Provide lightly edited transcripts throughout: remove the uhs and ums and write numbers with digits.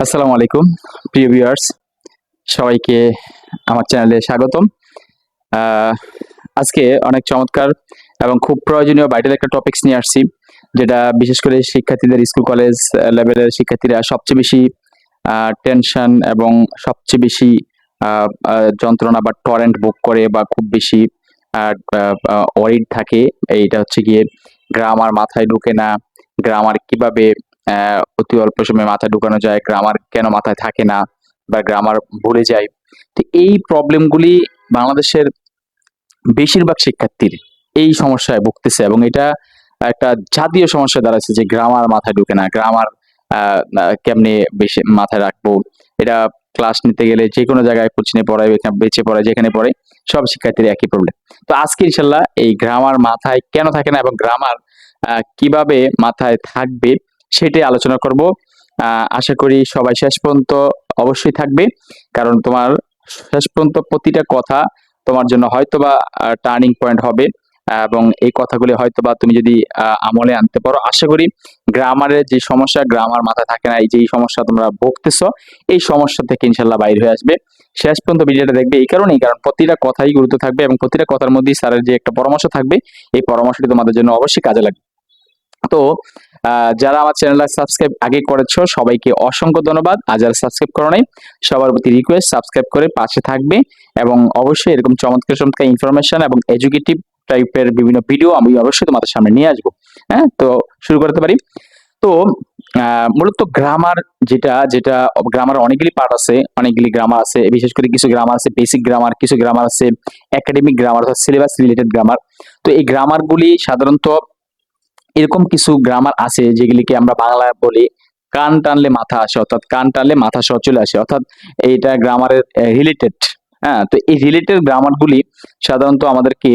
আসসালামু আলাইকুম প্রিয় ভিউয়ার্স, সবাইকে আমার চ্যানেলে স্বাগতম। আহ, আজকে অনেক চমৎকার এবং খুব প্রয়োজনীয় ভাইটাল একটা টপিকস নিয়ে আসছি, যেটা বিশেষ করে শিক্ষার্থীদের, স্কুল কলেজ লেভেলের শিক্ষার্থীরা সবচেয়ে বেশি টেনশন এবং সবচেয়ে বেশি যন্ত্রণা বা টরেন্ট বুক করে বা খুব বেশি ওয়ারিড থাকে। এইটা হচ্ছে গিয়ে গ্রামার মাথায় ঢুকে না, গ্রামার কিভাবে অতি অল্প সময়ে মাথায় ঢুকানো যায়, গ্রামার কেন মাথায় থাকে না বা গ্রামার ভুলে যায়। তো এই প্রবলেমগুলি বাংলাদেশের বেশিরভাগ শিক্ষার্থীর এই সমস্যায় ভুগতেছে, এবং এটা একটা জাতীয় সমস্যা দাঁড়াচ্ছে যে গ্রামার মাথায় ঢুকে না, গ্রামার কেমনে বেশি মাথায় রাখবো। এটা ক্লাস নিতে গেলে যে কোনো জায়গায় কোচিনে পড়ায়, বেঁচে পড়ায়, যেখানে পড়ে সব শিক্ষার্থীর একই প্রবলেম। তো আজকে ইনশাল্লাহ এই গ্রামার মাথায় কেন থাকে না এবং গ্রামার কিভাবে মাথায় থাকবে সেটাই আলোচনা করব। আশা করি সবাই শেষ পর্যন্ত অবশ্যই থাকবে, কারণ তোমার শেষ পর্যন্ত প্রতিটা কথা তোমার জন্য হয়তোবা টার্নিং পয়েন্ট হবে। এবং এই কথাগুলি হয়তোবা তুমি যদি আমলে আনতে পারো, আশা করি গ্রামারের যে সমস্যা, গ্রামার মাথায় থাকে না, এই যে সমস্যা তোমরা ভুগতেছো, এই সমস্যা থেকে ইনশাল্লাহ বাইর হয়ে আসবে। শেষ পর্যন্ত ভিডিওটা দেখবে এই কারণেই, কারণ প্রতিটা কথাই গুরুত্ব থাকবে এবং প্রতিটা কথার মধ্যেই স্যারের যে একটা পরামর্শ থাকবে, এই পরামর্শটি তোমাদের জন্য অবশ্যই কাজে লাগবে। তো যারা আমার চ্যানেলটা সাবস্ক্রাইব আগে করেছো সবাইকে অসংখ্য ধন্যবাদ, আর যারা সাবস্ক্রাইব করো নাই সবার প্রতি রিকোয়েস্ট সাবস্ক্রাইব করে পাশে থাকবে, এবং অবশ্যই এরকম চমৎকার চমৎকার ইনফরমেশন এবং এডুকেটিভ টাইপের বিভিন্ন ভিডিও আমি অবশ্যই তোমাদের সামনে নিয়ে আসবো। হ্যাঁ, তো শুরু করতে পারি। তো মূলত গ্রামার, যেটা যেটা গ্রামার অনেকগুলি পার্ট আছে, অনেকগুলি গ্রামার আছে। বিশেষ করে কিছু গ্রামার আছে বেসিক গ্রামার, কিছু গ্রামার আছে একাডেমিক গ্রামার, অর্থাৎ সিলেবাস রিলেটেড গ্রামার। তো এই গ্রামারগুলি সাধারণত এরকম কিছু গ্রামার আছে যেগুলিকে আমরা বাংলায় বলি কান টানলে মাথা আসে, অর্থাৎ কান টানলে মাথা সহ চলে আসে, অর্থাৎ এইটা গ্রামারের রিলেটেড। হ্যাঁ, তো এই রিলেটেড গ্রামারগুলি সাধারণত আমাদেরকে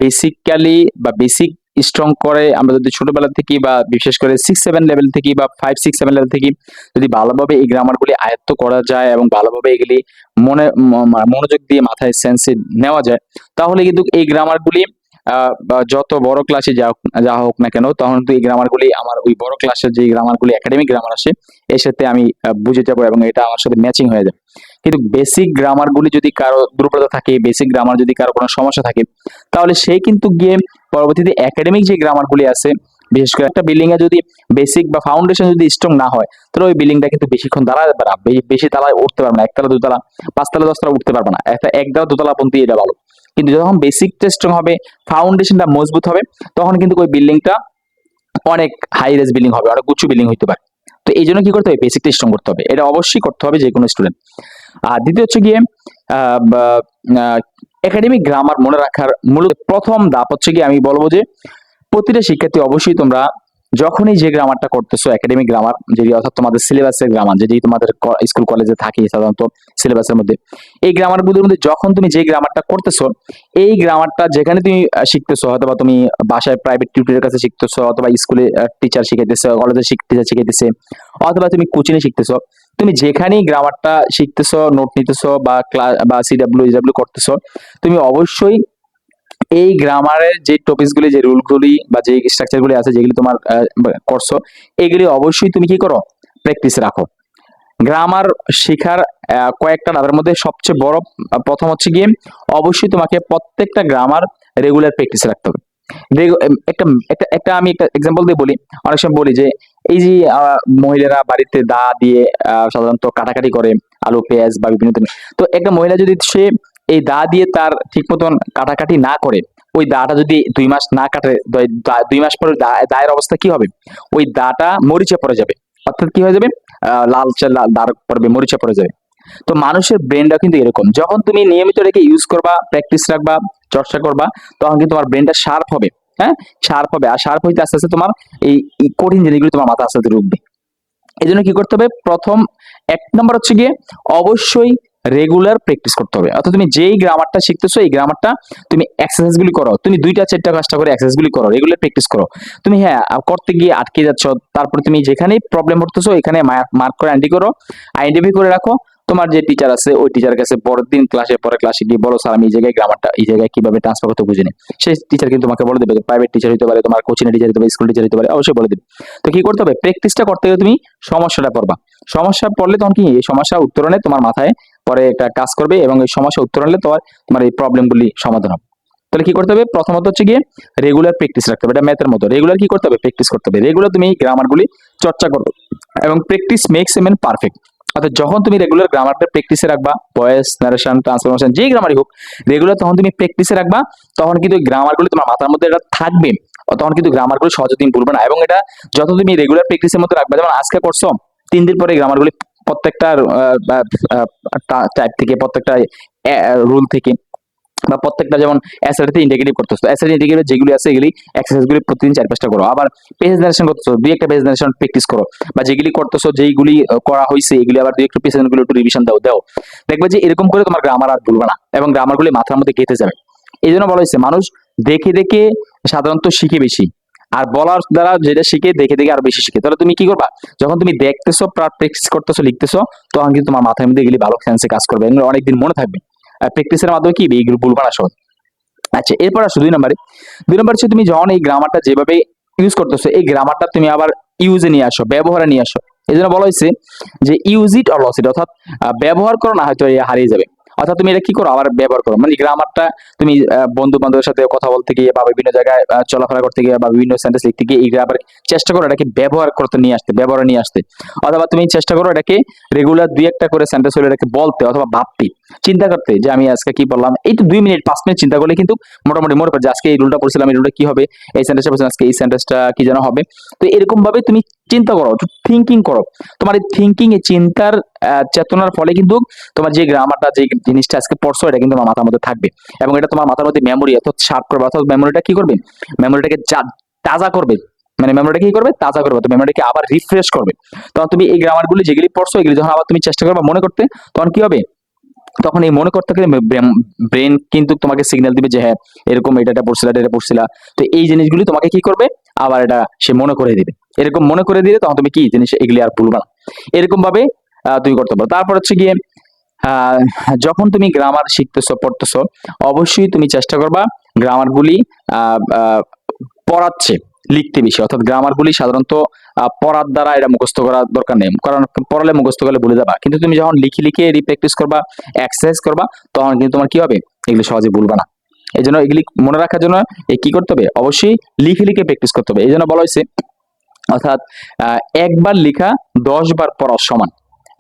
বেসিক্যালি বা বেসিক স্ট্রং করে। আমরা যদি ছোটবেলা থেকে বা বিশেষ করে 6-7 লেভেল থেকে বা 5-6-7 লেভেল থেকে যদি ভালোভাবে এই গ্রামারগুলি আয়ত্ত করা যায় এবং ভালোভাবে এগুলি মনোযোগ দিয়ে মাথায় সেন্সে নেওয়া যায়, তাহলে কিন্তু এই গ্রামারগুলি বা যত বড় ক্লাসে যা হোক না কেন, তখন তো এই গ্রামারগুলি আমার ওই বড় ক্লাসের যে গ্রামারগুলি একাডেমিক গ্রামার আসে এর সাথে আমি বুঝে যাবো এবং এটা আমার সাথে ম্যাচিং হয়ে যাবে। কিন্তু বেসিক গ্রামারগুলি যদি কারো দুর্বলতা থাকে, বেসিক গ্রামার যদি কারো কোনো সমস্যা থাকে, তাহলে সে কিন্তু গিয়ে পরবর্তীতে একাডেমিক যে গ্রামারগুলি আছে, বিশেষ করে একটা বিল্ডিং এ যদি বেসিক বা ফাউন্ডেশন যদি স্ট্রং না হয়, তাহলে ওই বিল্ডিংটা কিন্তু বেশিক্ষণ দাঁড়াতে পারে না, বেশি তালায় উঠতে পারবে না, একতলা দুতলা 5 তলা 10 তলা উঠতে পারবে না, একটা একতলা দোতলা পর্যন্ত এটা ভালো। কিন্তু যখন বেসিকটা স্ট্রং হবে, ফাউন্ডেশনটা মজবুত হবে, তখন কিন্তু ওই বিল্ডিংটা অনেক হাই রেজ বিল্ডিং হবে, অনেক উঁচু বিল্ডিং হতে পারে। তো এই জন্য কি করতে হবে, বেসিকটা স্ট্রং করতে হবে, এটা অবশ্যই করতে হবে যে কোনো স্টুডেন্ট। আর দ্বিতীয় হচ্ছে গিয়ে একাডেমিক গ্রামার মনে রাখার মূলত প্রথম ধাপ হচ্ছে গিয়ে আমি বলবো যে প্রতিটা শিক্ষার্থী অবশ্যই তোমরা যখনই যে গ্রামারটা করতেছো, একাডেমিক গ্রামার যেটি অর্থাৎ তোমাদের সিলেবাসের গ্রামার, যেটি তোমাদের স্কুল কলেজে থাকে সাধারণত সিলেবাসের মধ্যে, এই গ্রামারগুলোর মধ্যে যখন তুমি যে গ্রামারটা করতেছো, এই গ্রামারটা যেখানে তুমি শিখতেছো, অথবা তুমি বাসায় প্রাইভেট টিউটরের কাছে শিখতেছো, অথবা স্কুলে টিচার শিখাইতেছে, কলেজে টিচার শিখাইতেছে, অথবা তুমি কোচিংয়ে শিখতেছো, তুমি যেখানেই গ্রামারটা শিখতেছো, নোট নিতেছো বা ক্লাস বা সিডাব্লিউ করতেছো, তুমি অবশ্যই এই গ্রামারের যে টপিকস গুলি, যে রুলগুলি বা যে স্ট্রাকচার গুলি আছে যেগুলি তোমার করছো, এগুলি অবশ্যই তুমি কি করো, প্র্যাকটিস রাখো। গ্রামার শেখার কয়েকটা ধাপের মধ্যে সবচেয়ে বড় প্রথম হচ্ছে গিয়ে অবশ্যই তোমাকে প্রত্যেকটা গ্রামার রেগুলার প্র্যাকটিস রাখতে হবে। একটা একটা একটা আমি একটা এক্সাম্পল দিয়ে বলি। অনেক সময় বলি যে এই যে মহিলারা বাড়িতে দা দিয়ে সাধারণত কাটাকাটি করে আলু পেঁয়াজ বা বিভিন্ন ধরনের। তো একটা মহিলা যদি সে এই দা দিয়ে তার ঠিক মতন কাটাকাটি না করে, ওই দাটা যদি 2 মাস না কাটে, 2 মাস পরে দায়ের অবস্থা কি হবে, ওই দাটা মরিচে পড়ে যাবে, অর্থাৎ কি হয়ে যাবে, লালচে লাল দাগ পড়বে, মরিচা পড়ে যাবে। তো মানুষের ব্রেনটা কিন্তু এরকম, যখন তুমি নিয়মিত রেখে ইউজ করবা, প্র্যাকটিস রাখবা, চর্চা করবা, তখন কিন্তু তোমার ব্রেনটা শার্প হবে। হ্যাঁ, শার্প হবে, আর শার্প হইতে আস্তে আস্তে তোমার এই কঠিন জিনিসগুলো তোমার মাথা আস্তে আস্তে ঢুকবে। এই জন্য কি করতে হবে, প্রথম 1 নম্বর হচ্ছে গিয়ে অবশ্যই রেগুলার প্র্যাকটিস করতে হবে। অর্থাৎ তুমি যেই গ্রামারটা শিখতেছো, এই গ্রামারটা তুমি এক্সারসাইজ গুলি করো, তুমি 2টা 4টা 5টা করে এক্সারসাইজ গুলি করো, রেগুলার প্র্যাকটিস করো। তুমি হ্যাঁ করতে গিয়ে আটকে যাচ্ছ, তারপরে তুমি যেখানেই প্রবলেম করতেছো এখানে মার্ক করে আইডেন্টিফাই করো, আইডেন্টিফাই করে রাখো। তোমার যে টিচার আছে ওই টিচারের কাছে পরের দিন পরে ক্লাসে গিয়ে বলো স্যার আমি এই জায়গায় গ্রামারটা এই জায়গায় কিভাবে ট্রান্সফার করতে বুঝিনি, সেই টিচার কিন্তু তোমাকে বলে দেবে। প্রাইভেট টিচার হতে পারে, তোমার কোচিং টিচার হতে পারে, স্কুল টিচার হতে পারে, অবশ্যই বলে দেবে। তো কি করতে হবে, প্র্যাকটিসটা করতে গেলে তুমি সমস্যাটা পড়বা। সমস্যা পড়লে তখন কি এই সমস্যা উত্তরণে তোমার মাথায় পরে একটা কাজ করবে, এবং এই সমস্যা উত্তরণে তোমার এই প্রবলেমগুলি সমাধান হবে। তাহলে কি করতে হবে, প্রথমত হচ্ছে গিয়ে রেগুলার প্র্যাকটিস রাখতে হবে। এটা ম্যাথের মতো, রেগুলার কি করতে হবে, প্র্যাকটিস করতে হবে। রেগুলার তুমি গ্রামারগুলি চর্চা করো, এবং practice makes a man perfect. অর্থাৎ যখন তুমি রেগুলার গ্রামারটা প্র্যাকটিসে রাখবা, ভয়েস, নারেশন, ট্রান্সফরমেশন যেই গ্রামারই হোক, রেগুলার তখন তুমি প্র্যাকটিসে রাখবা, তখন কিন্তু গ্রামারগুলি তোমার মাথার মধ্যে এটা থাকবে। তখন কিন্তু গ্রামারগুলো সহজে তুমি ভুলবে না। এবং এটা যত তুমি রেগুলার প্র্যাকটিসের মধ্যে রাখবা, যেমন আজকে করছো, 3 দিন পরে গ্রামারগুলি প্রত্যেকটা টাইপ থেকে, প্রত্যেকটা রুল থেকে, বা প্রত্যেকটা যেমন অ্যাসাইতে ইন্টিগ্রেটিভ করতেছো, অ্যাসাইতে ইন্টিগ্রেটিভ যেগুলি আছে এগুলি এক্সারসাইজগুলি প্রতিদিন 4-5টা করো। আবার পেজ নারেশন করতেছো, 2-একটা পেজ নারেশন প্র্যাকটিস করো, বা যেগুলি করতেছো যেইগুলি করা হয়েছে এগুলি আবার 2-একটু পেজগুলো একটু রিভিশন দাও। দেখবে যে এরকম করে তোমার গ্রামার আর ভুলবে না, এবং গ্রামারগুলি মাথার মধ্যে গেঁথে যাবে। এই জন্য বলা হয়েছে মানুষ দেখে দেখে সাধারণত শিখে বেশি, আর বলার দ্বারা যেটা শিখে দেখে দেখে আরো বেশি শিখে। তাহলে তুমি কি করবা, যখন তুমি দেখতেছো, প্র্যাকটিস করতেছো, লিখতেছো, তখন কিন্তু তোমার মাথার মধ্যে এগুলি ভালো সেন্সে কাজ করবে, এগুলো অনেকদিন মনে থাকবে। আর প্র্যাকটিসের মাধ্যমে কি এইগুলো ভুলবা না সহজ। আচ্ছা, এরপর আসো 2 নম্বর হচ্ছে তুমি যখন এই গ্রামারটা যেভাবে ইউজ করতেছো, এই গ্রামারটা তুমি আবার ইউজে নিয়ে আসো, ব্যবহারে নিয়ে আসো। এই জন্য বলা হয়েছে যে ইউজ ইট অর লস ইট, অর্থাৎ ব্যবহার করো, না হয়তো হারিয়ে যাবে। অর্থাৎ তুমি এটা কি করো, আবার ব্যবহার করো। মানে গ্রামারটা তুমি বন্ধু বান্ধবের সাথে কথা বলতে গিয়ে, বা বিভিন্ন জায়গায় চলাফেরা করতে গিয়ে, বা বিভিন্ন সেন্টেন্স লিখতে গিয়ে, এই গ্রামার চেষ্টা করো এটাকে ব্যবহার করতে নিয়ে আসতে, ব্যবহারে নিয়ে আসতে। অথবা তুমি চেষ্টা করো এটাকে রেগুলার 2-একটা করে সেন্টেন্স হলে এটাকে বলতে, অথবা ভাবতে, চিন্তা করতে, যে আমি আজকে কি বললাম। এই তো 2 মিনিট 5 মিনিট চিন্তা করলে কিন্তু মোটামুটি মনে পড়ে যে আজকে এই রুলটা পড়ছিলাম, এই রুলটা কি হবে, এই সেন্টেন্সটা পড়ছিলাম আজকে, এই সেন্টেন্সটা কি যেন হবে। তো এরকম ভাবে তুমি চিন্তা করো, থিঙ্কিং করো। তোমার এই থিঙ্কিং, এই চিন্তার চেতনার ফলে কিন্তু তোমার যে গ্রামারটা, যে জিনিসটা আজকে পড়ছো, এটা কিন্তু তোমার মাথার মধ্যে থাকবে, এবং এটা তোমার মাথার মধ্যে মেমোরি অর্থাৎ শার্প করবে, অর্থাৎ মেমোরিটা কি করবে, মেমোরিটাকে তাজা করবে। মানে মেমোরিটা কি করবে, তাজা করবে, তো মেমোরিটাকে আবার রিফ্রেশ করবে। তখন তুমি এই গ্রামারগুলি যেগুলি পড়ছো, এগুলি যখন আবার তুমি চেষ্টা করবে মনে করতে, তখন কি হবে, তখন এই মনে করতে গেলে ব্রেন কিন্তু তোমাকে সিগন্যাল দিবে যে হ্যাঁ এরকম, এটা পড়ছিলা, এটা পড়ছিলা। তো এই জিনিসগুলি তোমাকে কি করবে, আবার এটা সে মনে করে দিবে। এরকম মনে করে দিলে তখন তুমি কি জিনিস এগুলি আর ভুলবা না। এরকম ভাবে তুমি করতে পারো। তারপর হচ্ছে গিয়ে আহ যখন তুমি গ্রামার শিখতেছো, পড়তেছো, অবশ্যই তুমি চেষ্টা করবা গ্রামারগুলি আহ আহ পড়াচ্ছে লিখতে বেশি। অর্থাৎ গ্রামারগুলি সাধারণত পড়ার দ্বারা এটা মুখস্থ করার দরকার নেই, কারণ পড়ালে মুখস্থ করলে ভুলে যাবা। কিন্তু তুমি যখন লিখে লিখে রিপ্র্যাকটিস করবা, এক্সারসাইজ করবা, তখন কিন্তু তোমার কি হবে, এগুলি সহজে ভুলবা না। এই জন্য এগুলি মনে রাখার জন্য কি করতে হবে, অবশ্যই লিখে লিখে প্র্যাকটিস করতে হবে। এই জন্য বলা হয়েছে, অর্থাৎ একবার লেখা 10 বার পড়ার সমান,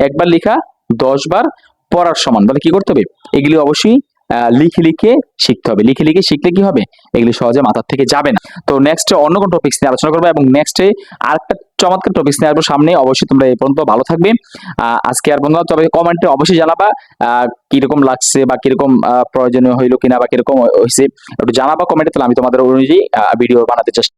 একবার লেখা 10 বার পড়ার সমান। তাহলে কি করতে হবে, এগুলি অবশ্যই লিখে লিখে শিখতে হবে। লিখে লিখে শিখলে কি হবে, এগুলি সহজে মাথার থেকে যাবে না। তো নেক্সট অন্য কোন টপিক্স নিয়ে আলোচনা করবো, এবং নেক্সটে আরেকটা চমৎকার টপিক্স নিয়ে আসবো সামনে। অবশ্যই তোমরা এই পর্যন্ত ভালো থাকবে। আজকে আর বন্ধুরা, তবে কমেন্টে অবশ্যই জানাবা কিরকম লাগছে, বা কিরকম প্রয়োজনীয় হইলো কিনা, বা কিরকম হয়েছে একটু জানাবা কমেন্টে, তাহলে আমি তোমাদের অনুযায়ী ভিডিও বানাতে চেষ্টা